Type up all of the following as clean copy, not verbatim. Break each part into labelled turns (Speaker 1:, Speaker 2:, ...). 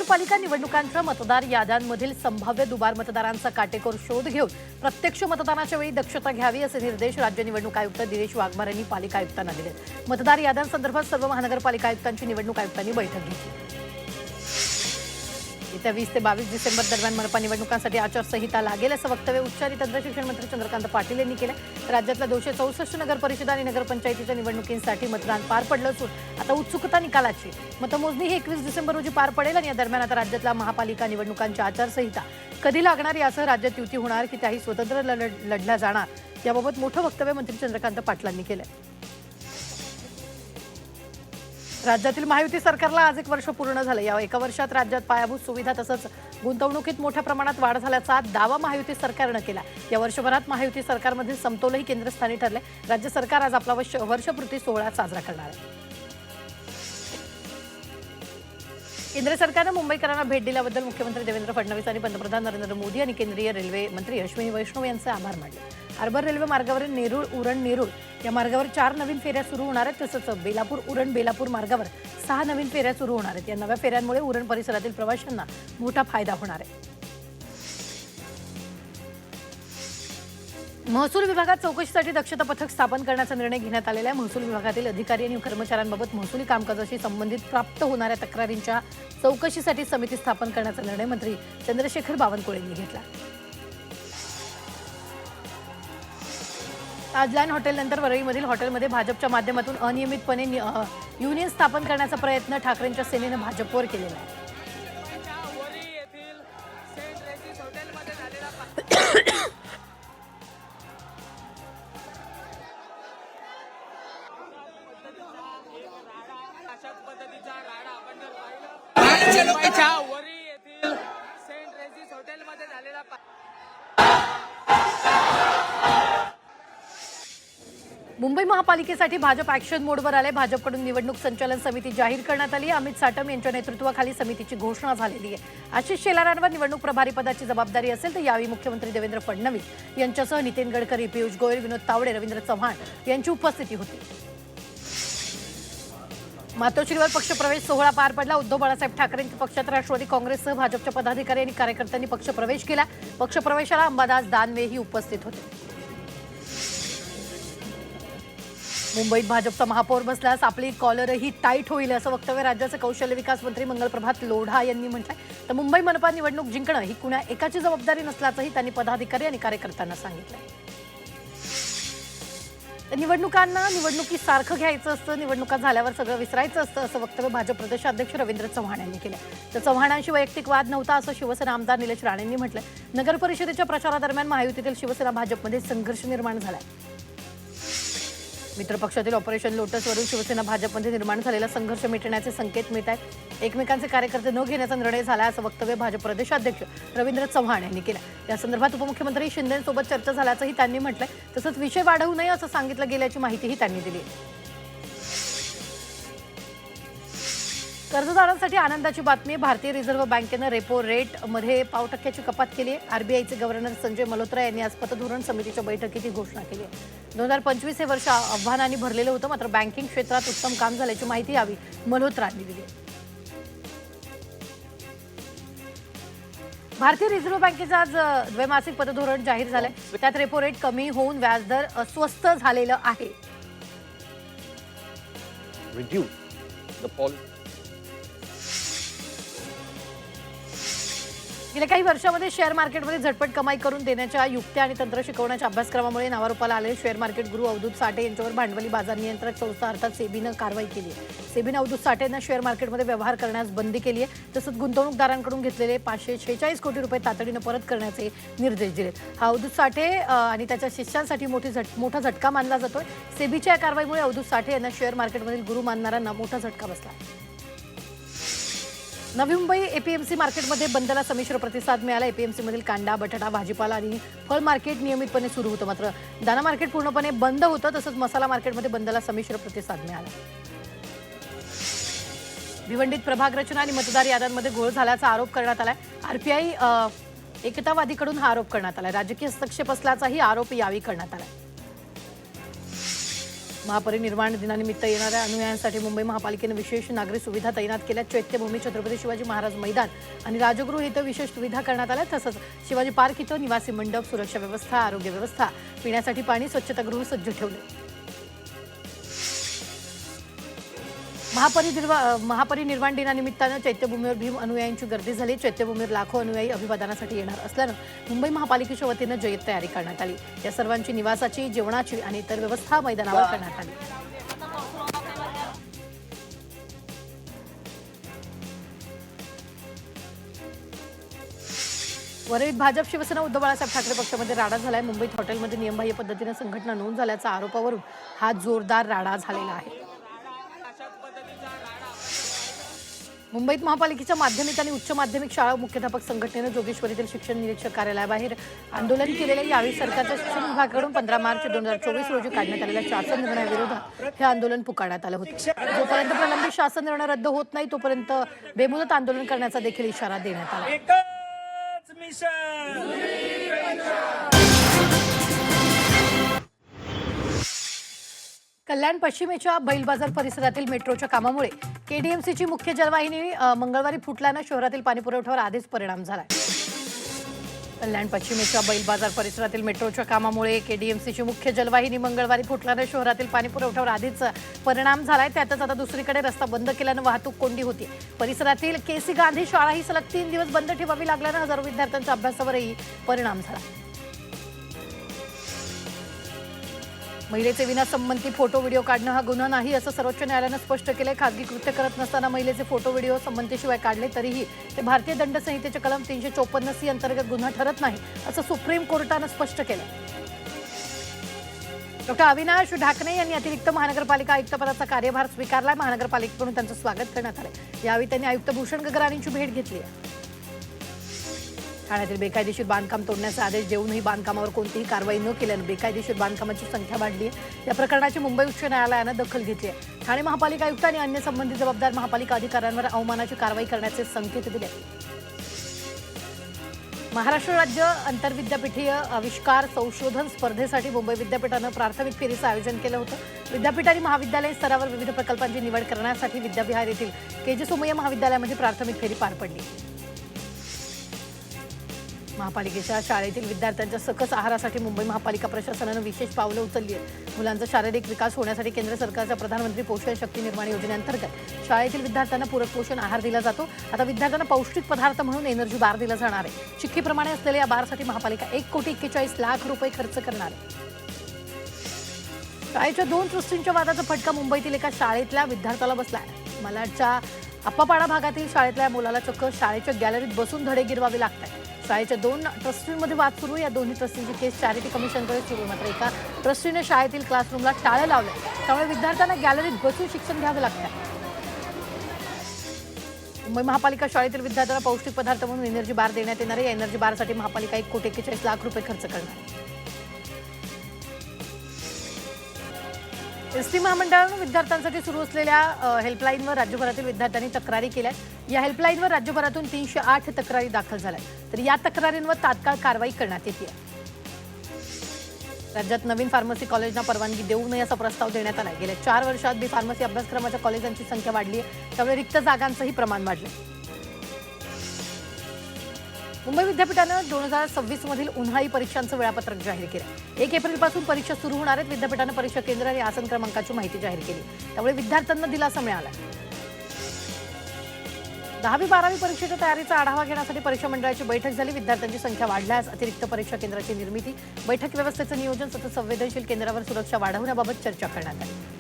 Speaker 1: महानगरपालिका निवडणुकांच्या मतदार याद्यांमधील संभाव्य दुबार मतदारांचा काटेकोर शोध घेऊन प्रत्यक्ष मतदानाच्या वेळी दक्षता घ्यावी असे निर्देश राज्य निवडणूक आयुक्त दिनेश वाघमार यांनी पालिका आयुक्तांना दिले। मतदार याद्यांसंदर्भात सर्व महानगरपालिका आयुक्तांची निवडणूक आयुक्तांनी बैठक घेतली। येत्या 20 ते 22 डिसेंबर दरम्यान मनपा निवडणुकांसाठी आचारसंहिता लागेल असं वक्तव्य उच्च आणि तंत्र शिक्षण मंत्री चंद्रकांत पाटील यांनी केलं। राज्यातल्या 264 नगर परिषद आणि नगरपंचायतीच्या निवडणुकींसाठी मतदान पार पडलं असून आता उत्सुकता निकालाची मतमोजणी ही 21 डिसेंबर रोजी पार पडेल आणि या दरम्यान आता राज्यातल्या महापालिका निवडणुकांची आचारसंहिता कधी लागणार यासह राज्यात युती होणार की त्याही स्वतंत्र लढल्या जाणार याबाबत मोठं वक्तव्य मंत्री चंद्रकांत पाटलांनी केलं। राज्यातील महायुती सरकारला आज 1 वर्ष पूर्ण झालं। या 1 वर्षात राज्यात पायाभूत सुविधा तसंच गुंतवणुकीत मोठ्या प्रमाणात वाढ झाल्याचा दावा महायुती सरकारनं केला। या वर्षभरात महायुती सरकारमधील समतोलही केंद्रस्थानी ठरले। राज्य सरकार आज आपला वर्षपूर्ती सोहळा साजरा करणार आहे। केंद्र सरकारनं मुंबईकरांना भेट दिल्याबद्दल मुख्यमंत्री देवेंद्र फडणवीस आणि पंतप्रधान नरेंद्र मोदी आणि केंद्रीय रेल्वे मंत्री अश्विनी वैष्णव यांचे आभार मानले। हार्बर रेल्वे मार्गावरील नेरूळ उरण नेरूळ या मार्गावर 4 नवीन फेऱ्या सुरू होणार आहेत तसंच बेलापूर उरण बेलापूर मार्गावर 6 नवीन फेऱ्या सुरू होणार आहेत। या नव्या फेऱ्यांमुळे उरण परिसरातील प्रवाशांना मोठा फायदा होणार आहे। महसूल विभागात चौकशीसाठी दक्षता पथक स्थापन करण्याचा निर्णय घेण्यात आलेला आहे। महसूल विभागातील अधिकारी आणि कर्मचाऱ्यांबाबत महसुली कामकाजाशी संबंधित प्राप्त होणाऱ्या तक्रारींच्या चौकशीसाठी समिती स्थापन करण्याचा निर्णय मंत्री चंद्रशेखर बावनकुळे यांनी घेतला। ताजलाईन हॉटेलनंतर वरळीमधील हॉटेलमध्ये भाजपच्या माध्यमातून अनियमितपणे युनियन स्थापन करण्याचा प्रयत्न ठाकरेंच्या सेनेनं भाजपवर केलेला आहे। मुंबई महापालिकेसाठी भाजप ॲक्शन मोडवर आले। भाजपकडून निवडणूक संचालन समिती जाहीर करण्यात आली। अमित साटम यांच्या नेतृत्वाखाली समितीची घोषणा झालेली आहे। आशिष शेलारांवर निवडणूक प्रभारी पदाची जबाबदारी असेल तर यावेळी मुख्यमंत्री देवेंद्र फडणवीस यांच्यासह नितीन गडकरी, पियुष गोयल, विनोद तावडे, रवींद्र चव्हाण यांची उपस्थिती होती। मातोश्रीवर पक्षप्रवेश सोहळा पार पडला। उद्धव बाळासाहेब ठाकरेंच्या पक्षात राष्ट्रवादी काँग्रेससह भाजपच्या पदाधिकारी आणि कार्यकर्त्यांनी पक्षप्रवेश केला। पक्षप्रवेशाला अंबादास दानवेही उपस्थित होते। मुंबईत भाजपचा महापौर बसल्यास आपली कॉलरही टाईट होईल असं वक्तव्य राज्याचे कौशल्य विकास मंत्री मंगलप्रभात लोढा यांनी म्हटलंय। तर मुंबई मनपा निवडणूक जिंकणं ही कुणा एकाची जबाबदारी नसल्याचंही त्यांनी पदाधिकारी आणि कार्यकर्त्यांना सांगितलंय। निवडणुकांना निवडणुकीसारखं घ्यायचं असतं, निवडणुका झाल्यावर सगळं विसरायचं असतं असं वक्तव्य भाजप प्रदेशाध्यक्ष रवींद्र चव्हाण यांनी केलं। तर चव्हाणांशी वैयक्तिक वाद नव्हता असं शिवसेना आमदार निलेश राणेंनी म्हटलंय। नगर परिषदेच्या प्रचारादरम्यान महायुतीतील शिवसेना भाजपमध्ये संघर्ष निर्माण झालाय। मित्रपक्षातील ऑपरेशन लोटसवरून शिवसेना भाजपमध्ये निर्माण झालेला संघर्ष मिटण्याचे संकेत मिळत आहेत। एकमेकांचे कार्यकर्ते न घेण्याचा निर्णय झाला असं वक्तव्य भाजप प्रदेशाध्यक्ष रवींद्र चव्हाण यांनी केलं। या संदर्भात उपमुख्यमंत्री शिंदेंसोबत चर्चा झाल्याचंही त्यांनी म्हटलंय। तसंच विषय वाढवू नये असं सांगितलं गेल्याची माहितीही त्यांनी दिली। कर्जदारांसाठी आनंदाची बातमी। भारतीय रिझर्व्ह बँकेनं रेपो रेटमध्ये 0.5% कपात केली आहे। आरबीआयचे गव्हर्नर संजय मल्होत्रा यांनी आज पतधोरण समितीच्या बैठकीत ही घोषणा केली आहे। 2025 हे वर्ष आव्हानांनी भरलेलं होतं, मात्र बँकिंग क्षेत्रात उत्तम काम झाल्याची माहिती यावी मल्होत्रांनी दिली। भारतीय रिझर्व्ह बँकेचं आज द्वैमासिक पतधोरण जाहीर झालंय। त्यात रेपो रेट कमी होऊन व्याजदर अस्वस्थ झालेलं आहे। गेल्या काही वर्षांमध्ये शेअर मार्केटमध्ये झटपट कमाई करून देण्याच्या युक्त्या आणि तंत्र शिकवण्याच्या अभ्यासक्रमामुळे नावारूपाला आलेले शेअर मार्केट गुरु अवधूत साठे यांच्यावर भांडवली बाजार नियंत्रक संस्था अर्थात सेबीनं कारवाई केली आहे। सेबीनं अवधूत साठे यांना शेअर मार्केटमध्ये व्यवहार करण्यास बंदी केली आहे। तसंच गुंतवणूकदारांकडून घेतलेले 546 कोटी रुपये तातडीनं परत करण्याचे निर्देश दिले। हा अवधूत साठे आणि त्याच्या शिष्यांसाठी मोठा झटका मानला जातोय। सेबीच्या या कारवाईमुळे अवधूत साठे यांना शेअर मार्केटमधील गुरु मानणाऱ्यांना मोठा झटका बसला। नवी मुंबई एपीएमसी मार्केटमध्ये बंदला संमिश्र प्रतिसाद मिळाला। एपीएमसीमधील कांदा, बटाटा, भाजीपाला आणि फळ मार्केट नियमितपणे सुरू होतं, मात्र दाणा मार्केट पूर्णपणे बंद होतं। तसंच मसाला मार्केटमध्ये बंदला संमिश्र प्रतिसाद मिळाला। भिवंडीत प्रभाग रचना आणि मतदार याद्यांमध्ये घोळ झाल्याचा आरोप करण्यात आलाय। आरपीआय एकतावादीकडून हा आरोप करण्यात आलाय। राजकीय हस्तक्षेप असल्याचाही आरोप यावेळी करण्यात आलाय। महापरिनिर्वाण दिनानिमित्त येणाऱ्या अनुयायांसाठी मुंबई महापालिकेने विशेष नागरी सुविधा तैनात केल्या। चैत्यभूमी, छत्रपती शिवाजी महाराज मैदान आणि राजगृह इथं विशेष सुविधा करण्यात आल्या। तसंच शिवाजी पार्क इथं निवासी मंडप, सुरक्षा व्यवस्था, आरोग्य व्यवस्था, पिण्यासाठी पाणी, स्वच्छतागृह सज्ज ठेवले। महापरिनिर्वाण दिनानिमित्तानं चैत्यभूमीवर भीम अनुयायांची गर्दी झाली। चैत्यभूमीवर लाखो अनुयायी अभिवादनासाठी येणार असल्यानं मुंबई महापालिकेच्या वतीनं जय्यत तयारी करण्यात आली। या सर्वांची निवासाची, जेवणाची आणि इतर व्यवस्था मैदानावर करण्यात आली। वरळीत भाजप, शिवसेना, उद्धव बाळासाहेब ठाकरे पक्षामध्ये राडा झालाय। मुंबईत हॉटेलमध्ये नियमबाह्य पद्धतीने संघटना नोंद झाल्याच्या आरोपावरून हा जोरदार राडा झालेला आहे। मुंबईत महापालिकेच्या माध्यमिक आणि उच्च माध्यमिक शाळा मुख्याध्यापक संघटनेनं जोगेश्वरीतील शिक्षण निरीक्षक कार्यालयाबाहेर आंदोलन केलेले। यावेळी सरकारच्या शिक्षण विभागाकडून 15 मार्च 2024 रोजी काढण्यात आलेल्या शासन निर्णयाविरोधात हे आंदोलन पुकारण्यात आलं होतं। जोपर्यंत प्रलंबित शासन निर्णय रद्द होत नाही तोपर्यंत बेमुदत आंदोलन करण्याचा देखील इशारा देण्यात आला। कल्याण पश्चिमेच्या बैल बाजार परिसरातील मेट्रोच्या कामामुळे केडीएमसीची मुख्य जलवाहिनी मंगळवारी फुटल्यानं शहरातील पाणीपुरवठ्यावर आधीच परिणाम झालाय। कल्याण पश्चिमेच्या बैल बाजार परिसरातील मेट्रोच्या कामामुळे केडीएमसीची मुख्य जलवाहिनी मंगळवारी फुटल्यानं शहरातील पाणीपुरवठ्यावर आधीच परिणाम झालाय। त्यातच आता दुसरीकडे रस्ता बंद केल्यानं वाहतूक कोंडी होती। परिसरातील केसी गांधी शाळा ही सलग 3 दिवस बंद ठेवावी लागल्यानं हजारो विद्यार्थ्यांच्या अभ्यासावरही परिणाम झाला। महिलेचे विनासंमती फोटो व्हिडिओ काढणं हा गुन्हा नाही असं सर्वोच्च न्यायालयानं स्पष्ट केलंय। खासगी कृत्य करत नसताना महिलेचे फोटो व्हिडिओ संमतीशिवाय काढले तरीही ते भारतीय दंड संहितेच्या कलम 354 अंतर्गत गुन्हा ठरत नाही असं सुप्रीम कोर्टानं स्पष्ट केलं। डॉक्टर अविनाश ढाकणे यांनी अतिरिक्त महानगरपालिका आयुक्तपदाचा कार्यभार स्वीकारलाय। महानगरपालिकेकडून त्यांचं स्वागत करण्यात आलंय। यावेळी त्यांनी आयुक्त भूषण गगराणींची भेट घेतली आहे। ठाण्यातील बेकायदेशीर बांधकाम तोडण्याचे आदेश देऊनही बांधकामावर कोणतीही कारवाई न केल्यानं बेकायदेशीर बांधकामाची संख्या वाढली आहे। या प्रकरणाची मुंबई उच्च न्यायालयानं दखल घेतली आहे। ठाणे महापालिका आयुक्त आणि अन्य संबंधित जबाबदार महापालिका अधिकाऱ्यांवर अवमानाची कारवाई करण्याचे संकेत दिले। महाराष्ट्र राज्य आंतरविद्यापीठीय आविष्कार संशोधन स्पर्धेसाठी मुंबई विद्यापीठानं प्राथमिक फेरीचं आयोजन केलं होतं। विद्यापीठ आणि महाविद्यालय स्तरावर विविध प्रकल्पांची निवड करण्यासाठी विद्याविहार येथील केजी सोमय्या महाविद्यालयामध्ये प्राथमिक फेरी पार पडली। महापालिकेच्या शाळेतील विद्यार्थ्यांच्या सकस आहारासाठी मुंबई महापालिका प्रशासनानं विशेष पावलं उचलली आहेत। मुलांचा शारीरिक विकास होण्यासाठी केंद्र सरकारच्या प्रधानमंत्री पोषण शक्ती निर्माण योजनेअंतर्गत शाळेतील विद्यार्थ्यांना पूरक पोषण आहार दिला जातो। आता विद्यार्थ्यांना पौष्टिक पदार्थ म्हणून एनर्जी बार दिला जाणार आहे। चिक्कीप्रमाणे असलेल्या या बारसाठी महापालिका 1,41,00,000 रुपये खर्च करणार आहे। शाळेच्या 2 ट्रस्टींच्या वादाचा फटका मुंबईतील एका शाळेतल्या विद्यार्थ्याला बसलाय। मालाडच्या अप्पापाडा भागातील शाळेतल्या मुलाला चक्क शाळेच्या गॅलरीत बसून धडे गिरवावे लागतात। शाळेच्या 2 ट्रस्टींमध्ये वाद सुरू आहे। या दोन्ही ट्रस्टींची केस चॅरिटी कमिशनकडे सुरू आहे। मात्र एका ट्रस्टीने शाळेतील क्लासरूमला टाळं लावलं, त्यामुळे विद्यार्थ्यांना गॅलरीत बसून शिक्षण घ्यावं लागतं। मुंबई महापालिका शाळेतील विद्यार्थ्यांना पौष्टिक पदार्थ म्हणून एनर्जी बार देण्यात येणार आहे। या एनर्जी बारसाठी महापालिका 1,41,00,000 रुपये खर्च करणार आहे। एसटी महामंडळानं विद्यार्थ्यांसाठी सुरू असलेल्या हेल्पलाईनवर राज्यभरातील विद्यार्थ्यांनी तक्रारी केल्या। या हेल्पलाईनवर राज्यभरातून 308 तक्रारी दाखल झाल्या, तर या तक्रारींवर तात्काळ कारवाई करण्यात येते। राज्यात नवीन फार्मसी कॉलेजना परवानगी देऊ नये असा प्रस्ताव देण्यात आला। गेल्या 4 वर्षात बी फार्मसी अभ्यासक्रमाच्या कॉलेजांची संख्या वाढली आहे, त्यामुळे रिक्त जागांचंही प्रमाण वाढलं। मुंबई विद्यापीठानं 2026 मधील उन्हाळी परीक्षांचं वेळापत्रक जाहीर केलं। 1 एप्रिलपासून परीक्षा सुरू होणार आहेत। विद्यापीठानं परीक्षा केंद्र आणि आसन क्रमांकाची माहिती जाहीर केली, त्यामुळे विद्यार्थ्यांना दिलासा मिळाला। 10वी-12वी परीक्षेच्या तयारीचा आढावा घेण्यासाठी परीक्षा मंडळाची बैठक झाली। विद्यार्थ्यांची संख्या वाढल्यास अतिरिक्त परीक्षा केंद्राची निर्मिती, बैठक व्यवस्थेचं नियोजन तसंच संवेदनशील केंद्रावर सुरक्षा वाढवण्याबाबत चर्चा करण्यात आली।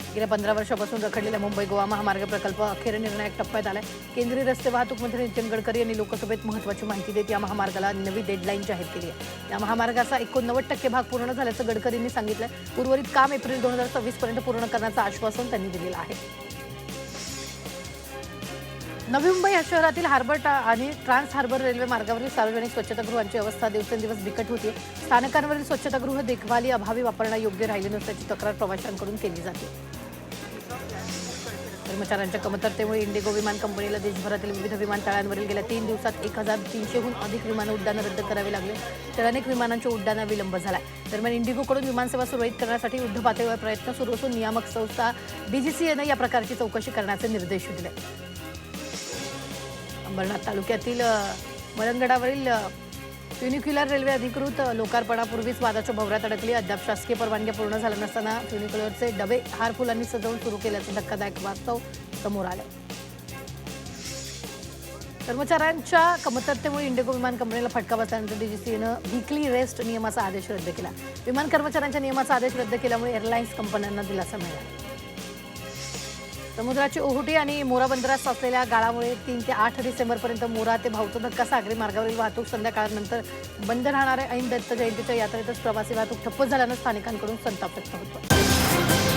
Speaker 1: गेल्या 15 वर्षापासून रखडलेला मुंबई गोवा महामार्ग प्रकल्प अखेर निर्णायक टप्प्यात आलाय। केंद्रीय रस्ते वाहतूक मंत्री नितीन गडकरी यांनी लोकसभेत महत्त्वाची माहिती देत या महामार्गाला नवी डेडलाईन जाहीर केली आहे। या महामार्गाचा 89% भाग पूर्ण झाल्याचं गडकरींनी सांगितलं। उर्वरित काम एप्रिल 2026 पर्यंत पूर्ण करण्याचं आश्वासन त्यांनी दिलेलं आहे। नवी मुंबई या शहरातील हार्बर आणि ट्रान्स हार्बर रेल्वे मार्गावरील सार्वजनिक स्वच्छतागृहांची अवस्था दिवसेंदिवस बिकट होती। स्थानकांवरील स्वच्छतागृह देखभाली अभावी वापरणं योग्य राहिले नसल्याची तक्रार प्रवाशांकडून केली जाते। कर्मचाऱ्यांच्या कमतरतेमुळे इंडिगो विमान कंपनीला देशभरातील विविध विमानतळांवरील गेल्या 3 दिवसात 1300हून अधिक विमान उड्डाणं रद्द करावी लागले. तर अनेक विमानांच्या उड्डाणात विलंब झाला. दरम्यान इंडिगोकडून विमानसेवा सुरळीत करण्यासाठी युद्ध पातळीवर प्रयत्न सुरू असून नियामक संस्था DGCAनं या प्रकारची चौकशी करण्याचे निर्देश दिले. अंबरनाथ तालुक्यातील मलंगडावरील फ्युनिक्युलर रेल्वे अधिकृत लोकार्पणापूर्वीच वादाच्या भोवऱ्यात अडकली. अद्याप शासकीय परवानग्या पूर्ण झाल्या नसताना फ्युनिक्युलरचे डबे हार फुलांनी सजवून सुरू केल्याचं धक्कादायक वास्तव समोर आलं. कर्मचाऱ्यांच्या कमतरतेमुळे इंडिगो विमान कंपनीला फटका बसल्यानंतर DGCAनं वीकली रेस्ट नियमाचा आदेश रद्द केला. विमान कर्मचाऱ्यांच्या नियमाचा आदेश रद्द केल्यामुळे एअरलाईन्स कंपन्यांना दिलासा मिळाला. समुद्राची ओहोटी आणि मोरा बंदरात साचलेल्या गाळामुळे 3 ते 8 डिसेंबरपर्यंत मोरा ते भाऊचा धक्का सागरी मार्गावरील वाहतूक संध्याकाळनंतर बंद राहणाऱ्या ऐन दत्त जयंतीच्या यात्रेतच प्रवासी वाहतूक ठप्प झाल्यानं स्थानिकांकडून संताप व्यक्त होतो.